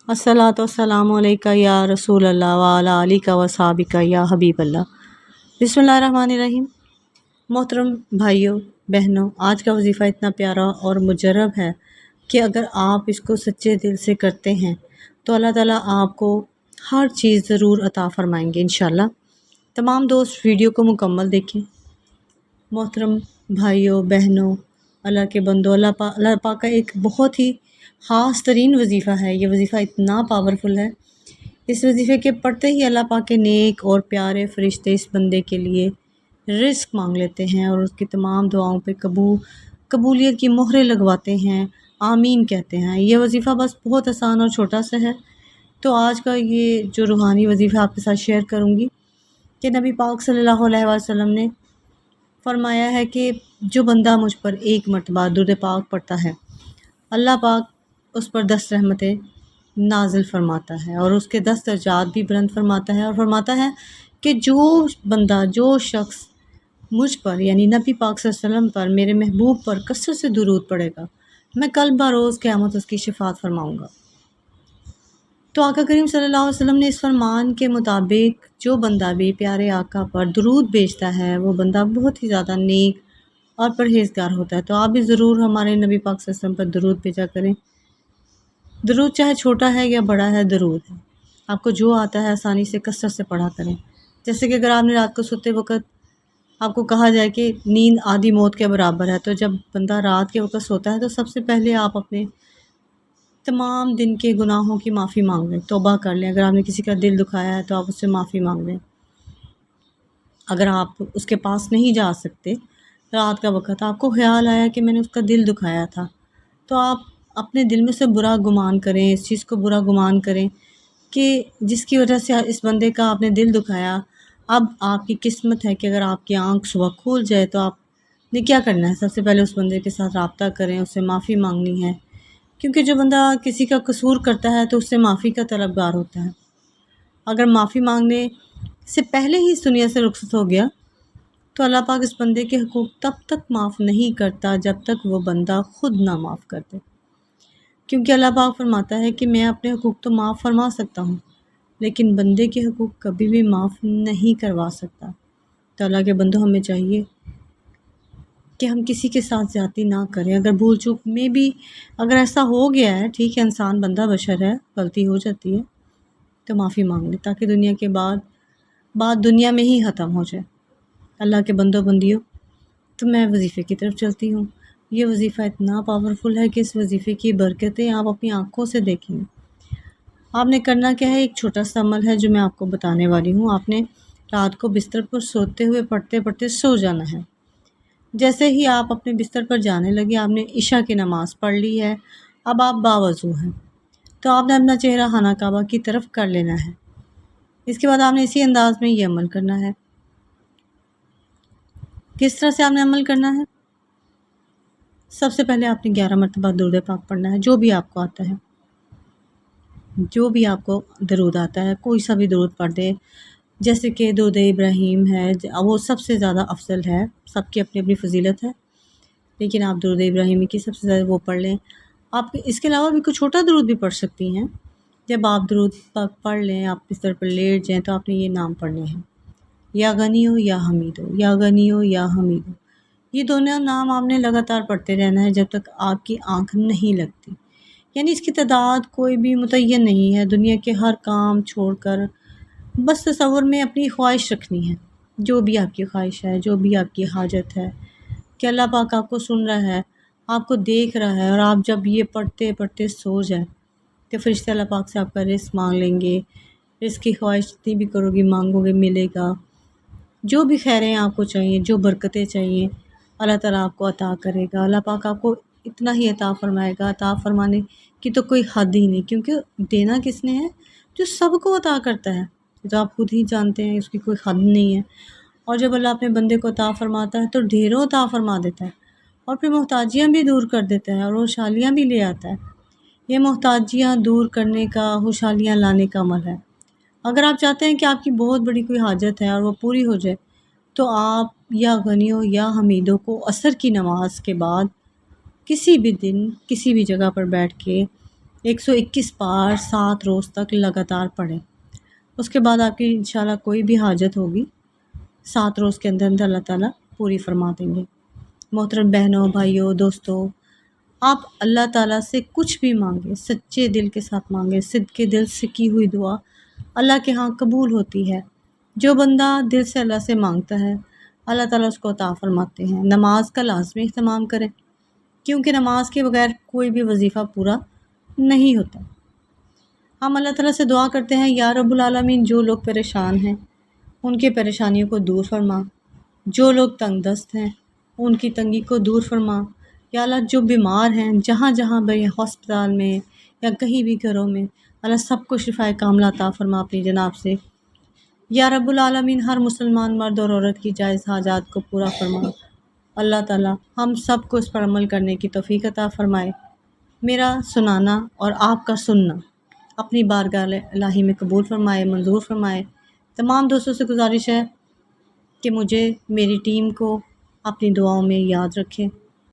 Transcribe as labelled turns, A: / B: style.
A: अस्सलातु वस्सलामु अलैका या रसूल अल्लाह व अला आलिका व सहाबिका या हबीब अल्लाह। बिस्मिल्लाहिर्रहमानिर्रहीम। मोहतरम भाइयों बहनों, आज का वजीफ़ा इतना प्यारा और मुजर्रब है कि अगर आप इसको सच्चे दिल से करते हैं तो अल्लाह ताला आपको हर चीज़ ज़रूर अता फ़रमाएंगे इंशाअल्लाह। तमाम दोस्त वीडियो को मुकम्मल देखें। मोहतरम भाइयों बहनों, अल्लाह के बंदो, अल्लाह पाक का एक बहुत ही ख़ास तरीन वजीफ़ा है। ये वजीफ़ा इतना पावरफुल है, इस वजीफ़े के पढ़ते ही अल्लाह पाक के नेक और प्यारे फ़रिश्ते इस बंदे के लिए रिज़्क़ मांग लेते हैं और उसकी तमाम दुआओं पे कबूलियत की मोहरें लगवाते हैं, आमीन कहते हैं। ये वजीफ़ा बस बहुत आसान और छोटा सा है। तो आज का ये जो रूहानी वजीफ़ा आपके साथ शेयर करूँगी कि नबी पाक सल्लल्लाहु अलैहि वसल्लम ने फरमाया है कि जो बंदा मुझ पर एक मरतबा दुरूद पाक पढ़ता है, अल्लाह पाक उस पर 10 रहमतें नाजिल फरमाता है और उसके 10 दर्जात भी बुलंद फरमाता है। और फरमाता है कि जो शख्स मुझ पर यानी नबी पाक सल्लल्लाहु अलैहि वसल्लम पर, मेरे महबूब पर कसरत से दुरूद पड़ेगा, मैं कल बरोज़ क़यामत उसकी शफ़ाअत फरमाऊँगा। तो आका करीम सल्लल्लाहु अलैहि वसल्लम ने इस फरमान के मुताबिक जो बंदा भी प्यारे आका पर दुरूद भेजता है, वो बंदा बहुत ही ज़्यादा नेक और परहेज़गार होता है। तो आप भी ज़रूर हमारे नबी पाक सल्लल्लाहु अलैहि वसल्लम पर दुरूद भेजा करें। दुरूद चाहे छोटा है या बड़ा है, दुरूद है। आपको जो आता है आसानी से कसरत से पढ़ा करें। जैसे कि अगर आपने रात को सोते वक़्त आपको कहा जाए कि नींद आधी मौत के बराबर है, तो जब बंदा रात के वक़्त सोता है तो सबसे पहले आप अपने तमाम दिन के गुनाहों की माफ़ी मांग लें, तौबा कर लें। अगर आपने किसी का दिल दुखाया है तो आप उससे माफ़ी मांग लें। अगर आप उसके पास नहीं जा सकते, रात का वक़्त आपको ख़्याल आया कि मैंने उसका दिल दुखाया था, तो आप अपने दिल में से बुरा गुमान करें, इस चीज़ को बुरा गुमान करें कि जिसकी वजह से इस बंदे का आपने दिल दुखाया। अब आपकी किस्मत है कि अगर आपकी आँख सुबह खुल जाए तो आपने क्या करना है, सबसे पहले उस बंदे के साथ राब्ता करें, उससे माफ़ी मांगनी है। क्योंकि जो बंदा किसी का कसूर करता है तो उससे माफ़ी का तलबगार होता है। अगर माफ़ी मांगने से पहले ही इस दुनिया से रुखसत हो गया तो अल्लाह पाक इस बंदे के हुकूक तब तक माफ़ नहीं करता जब तक वो बंदा खुद ना माफ़ कर दे। क्योंकि अल्लाह पाक फरमाता है कि मैं अपने हुकूक तो माफ़ फरमा सकता हूँ, लेकिन बंदे के हुकूक कभी भी माफ़ नहीं करवा सकता। तो अल्लाह के बंदों, हमें चाहिए कि हम किसी के साथ ज़्यादती ना करें। अगर भूल चूक में भी अगर ऐसा हो गया है, ठीक है, इंसान बंदा बशर है, गलती हो जाती है, तो माफ़ी मांग ले ताकि दुनिया के बात दुनिया में ही ख़त्म हो जाए। अल्लाह के बंदों बंदियों, तो मैं वजीफ़े की तरफ चलती हूँ। ये वजीफ़ा इतना पावरफुल है कि इस वजीफ़े की बरकतें आप अपनी आँखों से देखेंगे। आपने करना क्या है, एक छोटा सा अमल है जो मैं आपको बताने वाली हूँ। आपने रात को बिस्तर पर सोते हुए पढ़ते पढ़ते सो जाना है। जैसे ही आप अपने बिस्तर पर जाने लगे, आपने इशा की नमाज़ पढ़ ली है, अब आप बावज़ू हैं, तो आपने अपना चेहरा खाना काबा की तरफ कर लेना है। इसके बाद आपने इसी अंदाज़ में ये अमल करना है। किस तरह से आपने अमल करना है? सबसे पहले आपने 11 मरतबा दुरूद पाक पढ़ना है, जो भी आपको आता है, जो भी आपको दरूद आता है, कोई सा भी दरूद पढ़ दे। जैसे कि दुरूद इब्राहीम है, वो सबसे ज़्यादा अफजल है, सबकी अपनी अपनी फ़जीलत है, लेकिन आप दुरूद इब्राहीमी की सबसे ज़्यादा वो पढ़ लें। आप इसके अलावा भी कुछ छोटा दरूद भी पढ़ सकती हैं। जब आप दरूद पाक पढ़ लें, आप बिस्तर पर लेट जाएँ, तो आपने ये नाम पढ़ने हैं, या गनियो या हमीदो, या गनियो या हमीदो। ये दोनों नाम आपने लगातार पढ़ते रहना है जब तक आपकी आँख नहीं लगती। यानी इसकी तादाद कोई भी मुतय्यन नहीं है। दुनिया के हर काम छोड़कर बस तसव्वुर में अपनी ख्वाहिश रखनी है, जो भी आपकी ख्वाहिश है, जो भी आपकी हाजत है, कि अल्लाह पाक आपको सुन रहा है, आपको देख रहा है। और आप जब ये पढ़ते पढ़ते सो जाए तो फ़रिश्ते अल्लाह पाक से आपका रिज़्क़ मांग लेंगे। रिज़्क़ की ख्वाहिश जितनी भी करोगे मांगोगे मिलेगा। जो भी खैरें आपको चाहिए, जो बरकतें चाहिए, अल्लाह ताला आपको अता करेगा। अल्लाह पाक आपको इतना ही अता फ़रमाएगा, अता फ़रमाने की तो कोई हद ही नहीं, क्योंकि देना किसने है? जो सबको अता करता है। ये तो आप खुद ही जानते हैं, इसकी कोई हद नहीं है। और जब अल्लाह अपने बंदे को अता फ़रमाता है तो ढेरों अता फ़रमा देता है और फिर मोहताजियाँ भी दूर कर देता है और खुशहालियाँ भी ले आता है। ये मोहताजियाँ दूर करने का, खुशहालियाँ लाने का अमल है। अगर आप चाहते हैं कि आपकी बहुत बड़ी कोई हाजत है और वो पूरी हो जाए, तो आप या गनियों या हमीदों को असर की नमाज़ के बाद किसी भी दिन किसी भी जगह पर बैठ के 121 بار 7 روز تک لگاتار پڑھیں۔ اس کے بعد آپ کی انشاءاللہ کوئی بھی حاجت ہوگی 7 روز کے اندر اللہ تعالیٰ پوری فرما دیں گے۔ محترم بہنوں، بھائیوں، دوستوں، آپ اللہ تعالیٰ سے کچھ بھی مانگیں، سچے دل کے ساتھ مانگیں۔ صدق کے دل سے کی ہوئی دعا اللہ کے ہاں قبول ہوتی ہے۔ جو بندہ دل سے اللہ سے مانگتا ہے اللہ تعالیٰ اس کو عطا فرماتے ہیں۔ نماز کا لازمی اہتمام کریں، کیونکہ نماز کے بغیر کوئی بھی وظیفہ پورا نہیں ہوتا۔ ہم اللہ تعالیٰ سے دعا کرتے ہیں، یا رب العالمین جو لوگ پریشان ہیں ان کے پریشانیوں کو دور فرما، جو لوگ تنگ دست ہیں ان کی تنگی کو دور فرما۔ یا اللہ جو بیمار ہیں جہاں جہاں بھی، ہسپتال میں یا کہیں بھی گھروں میں، اللہ سب کو شفائے کاملہ عطا فرما اپنی جناب سے۔ یا رب العالمین ہر مسلمان مرد اور عورت کی جائز حاجات کو پورا فرما۔ اللہ تعالیٰ ہم سب کو اس پر عمل کرنے کی توفیق عطا فرمائے۔ میرا سنانا اور آپ کا سننا اپنی بارگاہ الہی میں قبول فرمائے، منظور فرمائے۔ تمام دوستوں سے گزارش ہے کہ مجھے، میری ٹیم کو اپنی دعاؤں میں یاد رکھیں۔